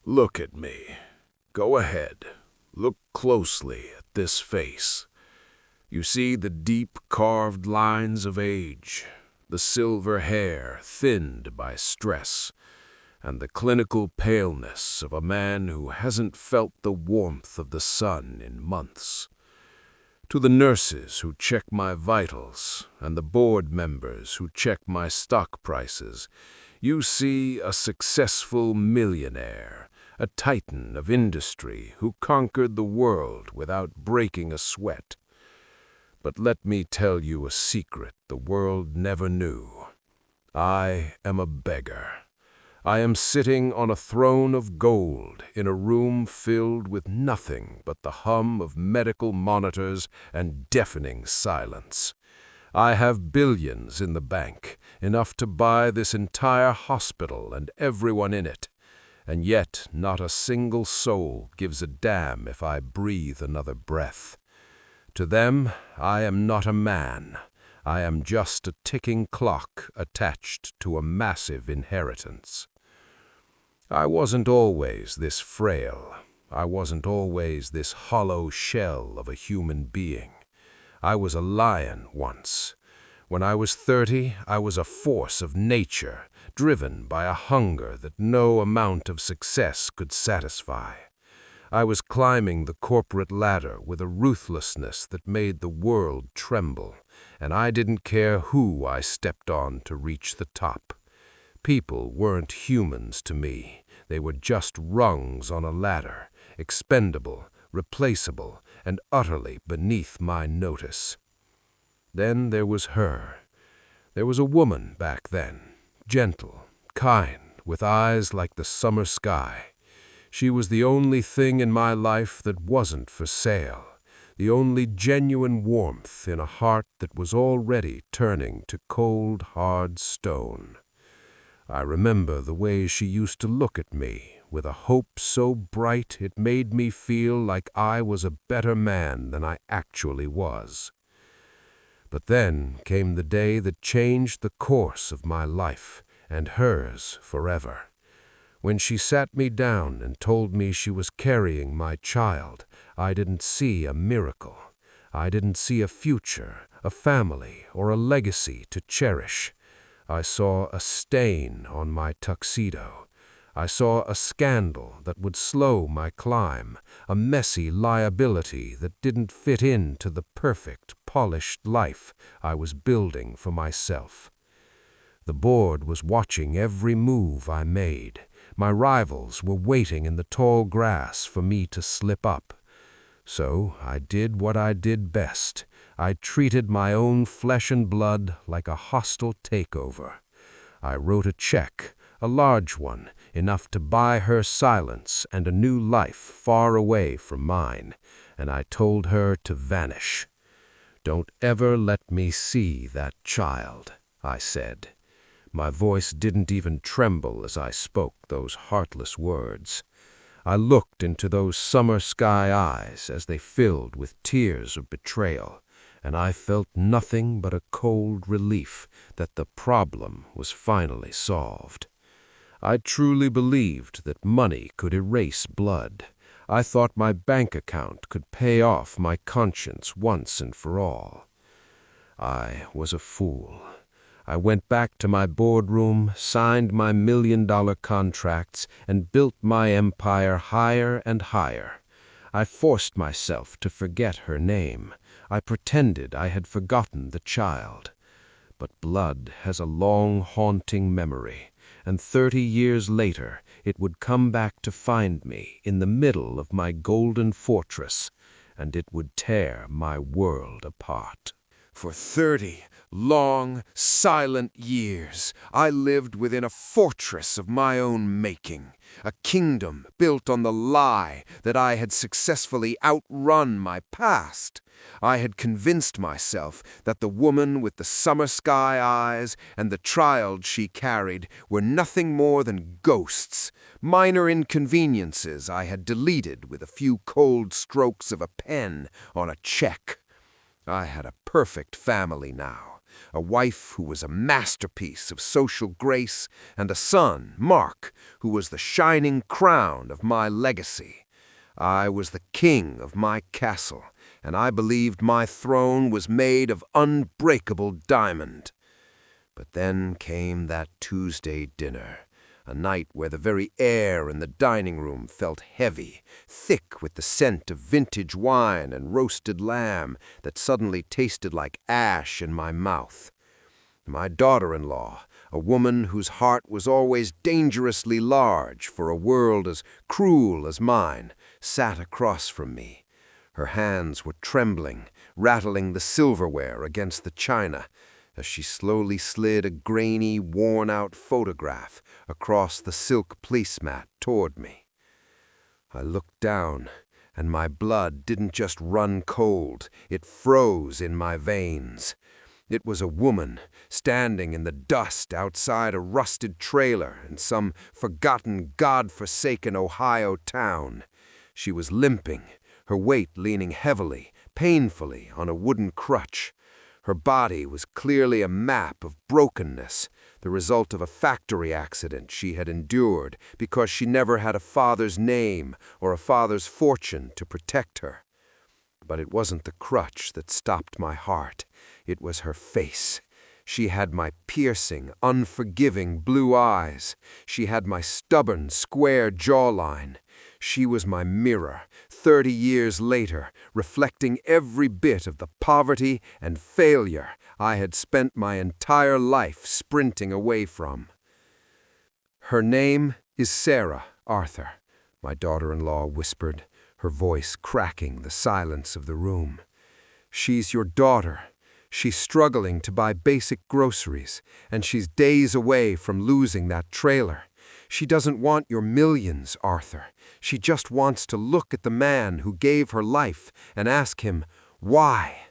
Look at me. Go ahead. Look closely at this face. You see the deep carved lines of age, the silver hair thinned by stress, and the clinical paleness of a man who hasn't felt the warmth of the sun in months. To the nurses who check my vitals and the board members who check my stock prices, you see a successful millionaire, a titan of industry who conquered the world without breaking a sweat. But let me tell you a secret the world never knew. I am a beggar. I am sitting on a throne of gold in a room filled with nothing but the hum of medical monitors and deafening silence. I have billions in the bank, enough to buy this entire hospital and everyone in it, and yet not a single soul gives a damn if I breathe another breath. To them, I am not a man. I am just a ticking clock attached to a massive inheritance. I wasn't always this frail. I wasn't always this hollow shell of a human being. I was a lion once. When I was 30, I was a force of nature, driven by a hunger that no amount of success could satisfy. I was climbing the corporate ladder with a ruthlessness that made the world tremble, and I didn't care who I stepped on to reach the top. People weren't humans to me. They were just rungs on a ladder, expendable, replaceable, and utterly beneath my notice. Then there was her. There was a woman back then, gentle, kind, with eyes like the summer sky. She was the only thing in my life that wasn't for sale, the only genuine warmth in a heart that was already turning to cold, hard stone. I remember the way she used to look at me, with a hope so bright it made me feel like I was a better man than I actually was. But then came the day that changed the course of my life, and hers forever. When she sat me down and told me she was carrying my child, I didn't see a miracle. I didn't see a future, a family, or a legacy to cherish. I saw a stain on my tuxedo. I saw a scandal that would slow my climb, a messy liability that didn't fit into the perfect, polished life I was building for myself. The board was watching every move I made. My rivals were waiting in the tall grass for me to slip up. So I did what I did best. I treated my own flesh and blood like a hostile takeover. I wrote a check, a large one, enough to buy her silence and a new life far away from mine, and I told her to vanish. "Don't ever let me see that child," I said. My voice didn't even tremble as I spoke those heartless words. I looked into those summer sky eyes as they filled with tears of betrayal, and I felt nothing but a cold relief that the problem was finally solved. I truly believed that money could erase blood. I thought my bank account could pay off my conscience once and for all. I was a fool. I went back to my boardroom, signed my million-dollar contracts, and built my empire higher and higher. I forced myself to forget her name. I pretended I had forgotten the child. But blood has a long, haunting memory, and 30 years later it would come back to find me in the middle of my golden fortress, and it would tear my world apart. For 30 long, silent years, I lived within a fortress of my own making, a kingdom built on the lie that I had successfully outrun my past. I had convinced myself that the woman with the summer sky eyes and the child she carried were nothing more than ghosts, minor inconveniences I had deleted with a few cold strokes of a pen on a check. I had a perfect family now, a wife who was a masterpiece of social grace, and a son, Mark, who was the shining crown of my legacy. I was the king of my castle, and I believed my throne was made of unbreakable diamond. But then came that Tuesday dinner, a night where the very air in the dining room felt heavy, thick with the scent of vintage wine and roasted lamb that suddenly tasted like ash in my mouth. My daughter-in-law, a woman whose heart was always dangerously large for a world as cruel as mine, sat across from me. Her hands were trembling, rattling the silverware against the china, as she slowly slid a grainy, worn-out photograph across the silk placemat toward me. I looked down, and my blood didn't just run cold, it froze in my veins. It was a woman standing in the dust outside a rusted trailer in some forgotten, God-forsaken Ohio town. She was limping, her weight leaning heavily, painfully on a wooden crutch. Her body was clearly a map of brokenness, the result of a factory accident she had endured because she never had a father's name or a father's fortune to protect her. But it wasn't the crutch that stopped my heart. It was her face. She had my piercing, unforgiving blue eyes. She had my stubborn, square jawline. She was my mirror, 30 years later, reflecting every bit of the poverty and failure I had spent my entire life sprinting away from. "Her name is Sarah, Arthur," my daughter-in-law whispered, her voice cracking the silence of the room. "She's your daughter. She's struggling to buy basic groceries, and she's days away from losing that trailer. She doesn't want your millions, Arthur. She just wants to look at the man who gave her life and ask him, why?"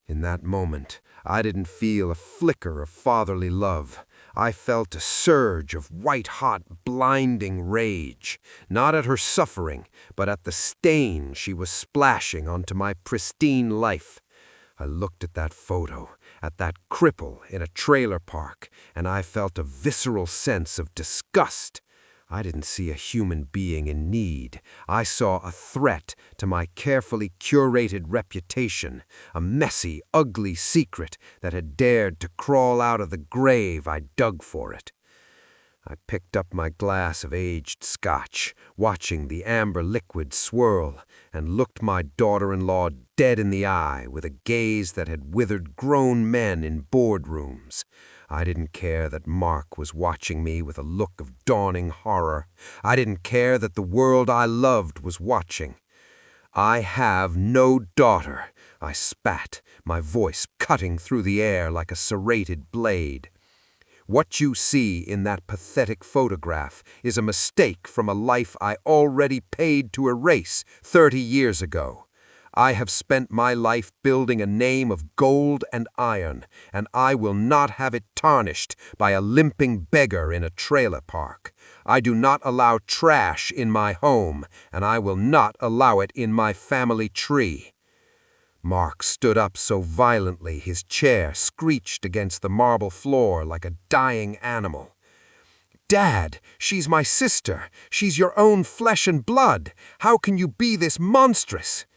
In that moment, I didn't feel a flicker of fatherly love. I felt a surge of white-hot, blinding rage, not at her suffering, but at the stain she was splashing onto my pristine life. I looked at that photo, at that cripple in a trailer park, and I felt a visceral sense of disgust. I didn't see a human being in need. I saw a threat to my carefully curated reputation, a messy, ugly secret that had dared to crawl out of the grave I dug for it. I picked up my glass of aged scotch, watching the amber liquid swirl, and looked my daughter-in-law dead in the eye with a gaze that had withered grown men in boardrooms. I didn't care that Mark was watching me with a look of dawning horror. I didn't care that the world I loved was watching. "I have no daughter," I spat, my voice cutting through the air like a serrated blade. "What you see in that pathetic photograph is a mistake from a life I already paid to erase 30 years ago. I have spent my life building a name of gold and iron, and I will not have it tarnished by a limping beggar in a trailer park. I do not allow trash in my home, and I will not allow it in my family tree." Mark stood up so violently his chair screeched against the marble floor like a dying animal. "Dad, she's my sister. She's your own flesh and blood. How can you be this monstrous?"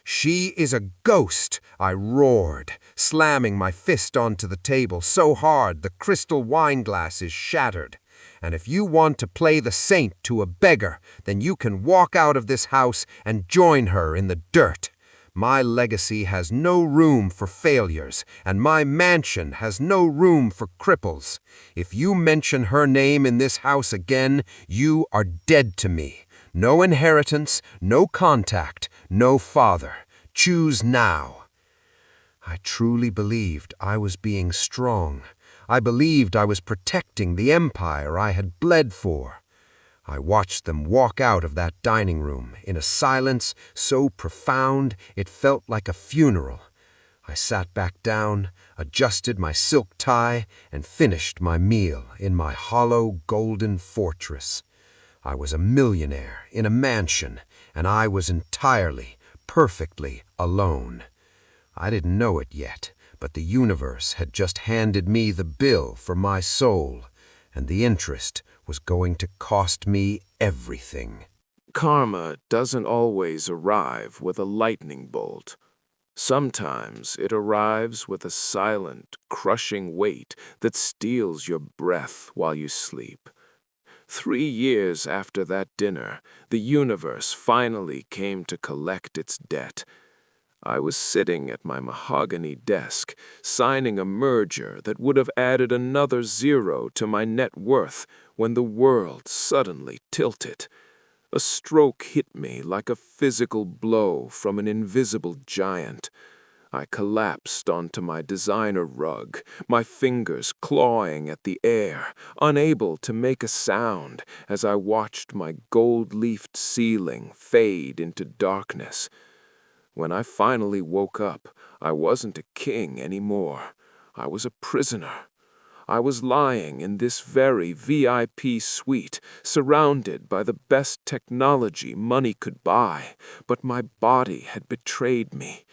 "She is a ghost," I roared, slamming my fist onto the table so hard the crystal wine glasses shattered. "And if you want to play the saint to a beggar, then you can walk out of this house and join her in the dirt. My legacy has no room for failures, and my mansion has no room for cripples. If you mention her name in this house again, you are dead to me. No inheritance, no contact, no father. Choose now." I truly believed I was being strong. I believed I was protecting the empire I had bled for. I watched them walk out of that dining room in a silence so profound it felt like a funeral. I sat back down, adjusted my silk tie, and finished my meal in my hollow golden fortress. I was a millionaire in a mansion, and I was entirely, perfectly alone. I didn't know it yet, but the universe had just handed me the bill for my soul, and the interest was going to cost me everything. Karma doesn't always arrive with a lightning bolt. Sometimes it arrives with a silent, crushing weight that steals your breath while you sleep. 3 years after that dinner, the universe finally came to collect its debt. I was sitting at my mahogany desk, signing a merger that would have added another zero to my net worth when the world suddenly tilted. A stroke hit me like a physical blow from an invisible giant. I collapsed onto my designer rug, my fingers clawing at the air, unable to make a sound as I watched my gold-leafed ceiling fade into darkness. When I finally woke up, I wasn't a king anymore. I was a prisoner. I was lying in this very VIP suite, surrounded by the best technology money could buy, but my body had betrayed me.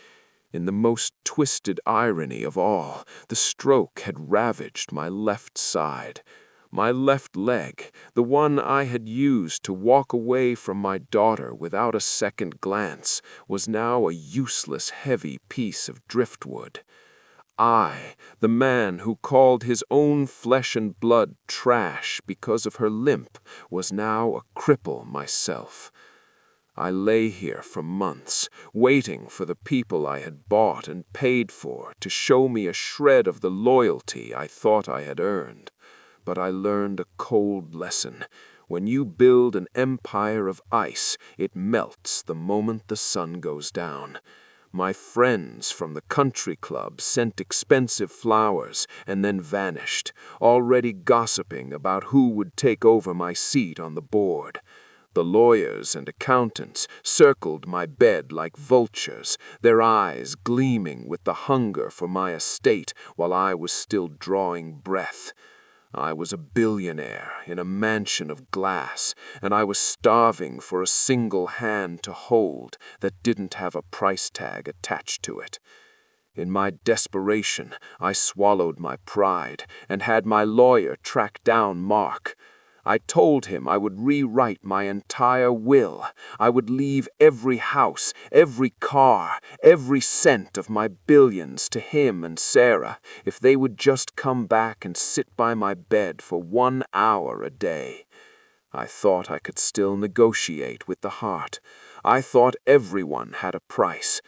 In the most twisted irony of all, the stroke had ravaged my left side. My left leg, the one I had used to walk away from my daughter without a second glance, was now a useless heavy piece of driftwood. I, the man who called his own flesh and blood trash because of her limp, was now a cripple myself. I lay here for months, waiting for the people I had bought and paid for to show me a shred of the loyalty I thought I had earned. But I learned a cold lesson. When you build an empire of ice, it melts the moment the sun goes down. My friends from the country club sent expensive flowers and then vanished, already gossiping about who would take over my seat on the board. The lawyers and accountants circled my bed like vultures, their eyes gleaming with the hunger for my estate while I was still drawing breath. I was a billionaire in a mansion of glass, and I was starving for a single hand to hold that didn't have a price tag attached to it. In my desperation, I swallowed my pride and had my lawyer track down Mark. I told him I would rewrite my entire will. I would leave every house, every car, every cent of my billions to him and Sarah if they would just come back and sit by my bed for 1 hour a day. I thought I could still negotiate with the heart. I thought everyone had a price.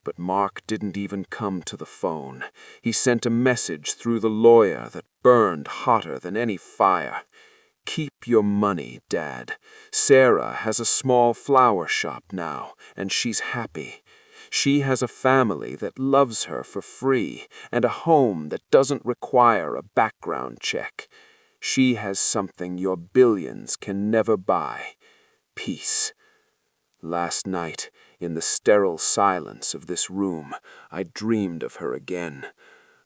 But Mark didn't even come to the phone. He sent a message through the lawyer that burned hotter than any fire. Keep your money, Dad. Sarah has a small flower shop now, and she's happy. She has a family that loves her for free, and a home that doesn't require a background check. She has something your billions can never buy: peace. Last night, in the sterile silence of this room, I dreamed of her again.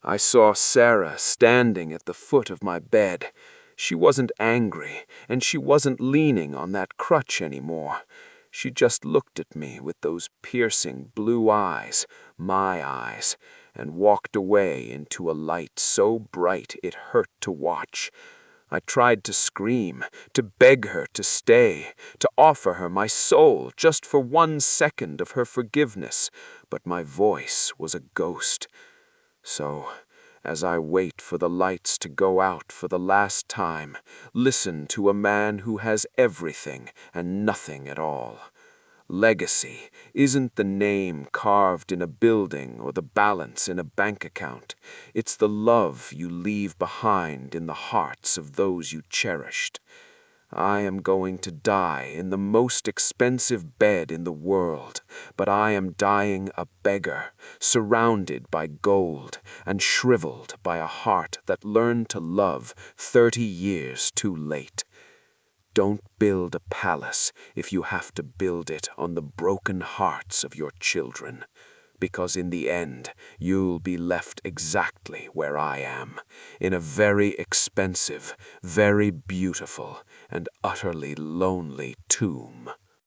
I saw Sarah standing at the foot of my bed. She wasn't angry, and she wasn't leaning on that crutch anymore. She just looked at me with those piercing blue eyes, my eyes, and walked away into a light so bright it hurt to watch. I tried to scream, to beg her to stay, to offer her my soul just for 1 second of her forgiveness, but my voice was a ghost. So, as I wait for the lights to go out for the last time, listen to a man who has everything and nothing at all. Legacy isn't the name carved in a building or the balance in a bank account. It's the love you leave behind in the hearts of those you cherished. I am going to die in the most expensive bed in the world, but I am dying a beggar, surrounded by gold and shriveled by a heart that learned to love 30 years too late. Don't build a palace if you have to build it on the broken hearts of your children, because in the end, you'll be left exactly where I am, in a very expensive, very beautiful, and utterly lonely tomb.